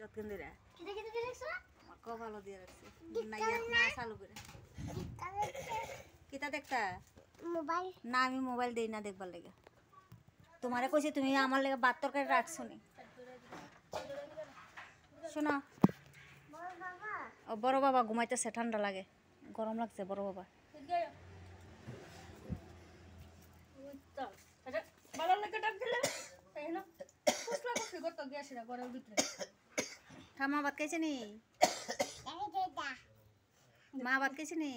ততক্ষণ ধরে কপালও দিয়ে রাখছি না চালু করে কিতা দেখতা মোবাইল না আমি মোবাইল দেই না দেখবার লেগে তোমারে কইছি তুমি আমার লেগে ভাত তরকারি রাখছো নি শোনো ও বড় বাবা ঘুমাইতেছে ঠান্ডা লাগে গরম লাগছে বড় বাবা ঠাম্মা ভাত খাইছে নি মা ভাত খাইছে নি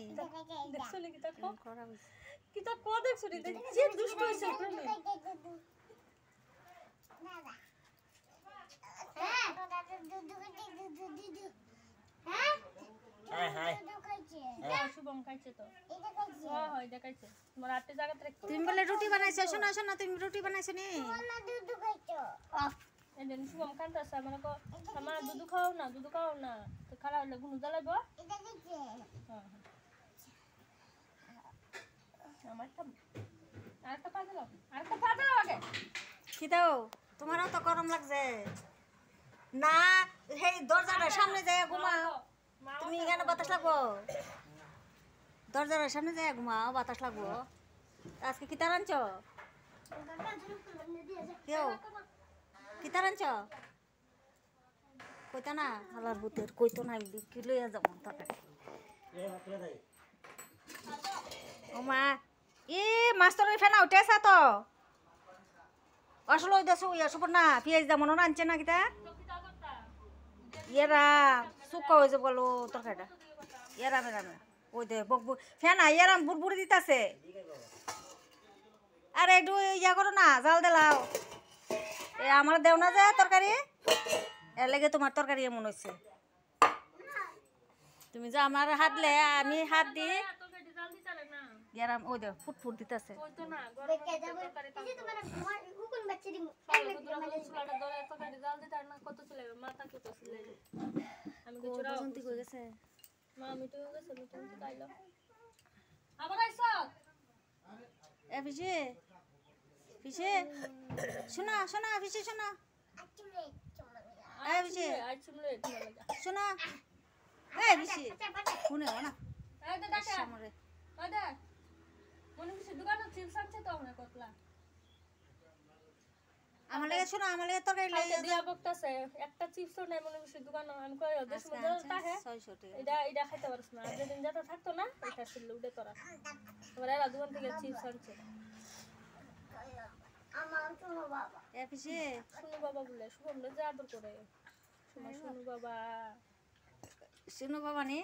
তুমি বলে রুটি বানাইছো শোনা শোনা তুমি রুটি বানাইছো নি শুভম কান্দাছে আমার দুধ খাও না তো খারাপ হলে গুণ জ্বালাইব আরেকটা পা দিলাম আগে কি দাও তোমারও তো গরম লাগছে না সেই দরজাটার সামনে যায় ঘুমাও তুমি এখানে বাতাস লাগবো দরজার সামনে যায় ঘুমাও বাতাস লাগবো আজকে কি তার আনছ কেউ কি তার আনছ কইতা না হালার বুতের কইতো না কি লইয়া যাবো তরকারি ও মা ই মাছ তরকারি ফেনা উঠেছে তো আসলে ওই দেশ ইয়া সুপর না পেঁয়াজ দা মনে আনছে না কিতা ইয়েরা শুকা হয়ে যাবো গেল তরকারিটা ইয়েরা মেরামে ওই দে বক ফেনা ইয়েরাম বুড়বুড়ি দিতেছে আরে একটু ইয়া করো না জাল দিলাও এ আমার দেও না যে তরকারি এর লেগে তোমার তরকারি এমন হয়েছে তুমি যে আমার হাত লে আমি হাত দিই গেরাম ওই দে ফুটফুট দিতেছে শোনা শোনা পিসে শোনা শোনা এই পিসে শুনে না আমার লেগে শোনা আমার লেগে তরকারি একটা চিপসও নাই মনে করছি দোকান আমি কই ওদের মধ্যে তাহে 600 টাকা এটা খাইতে পারছ না যেদিন যেটা থাকতো না এটা ছিল উঠে তোরা এবার এরা দোকান থেকে চিপস আনছে আমার শুনো বাবা এ পিসে শুনু বাবা বলে শুভম যে আদর করে শুনু বাবা নে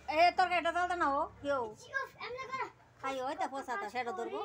এ তরকারিটা দাও না ও কেউ খাই ওই তা পোষাতা সেটা ধরবো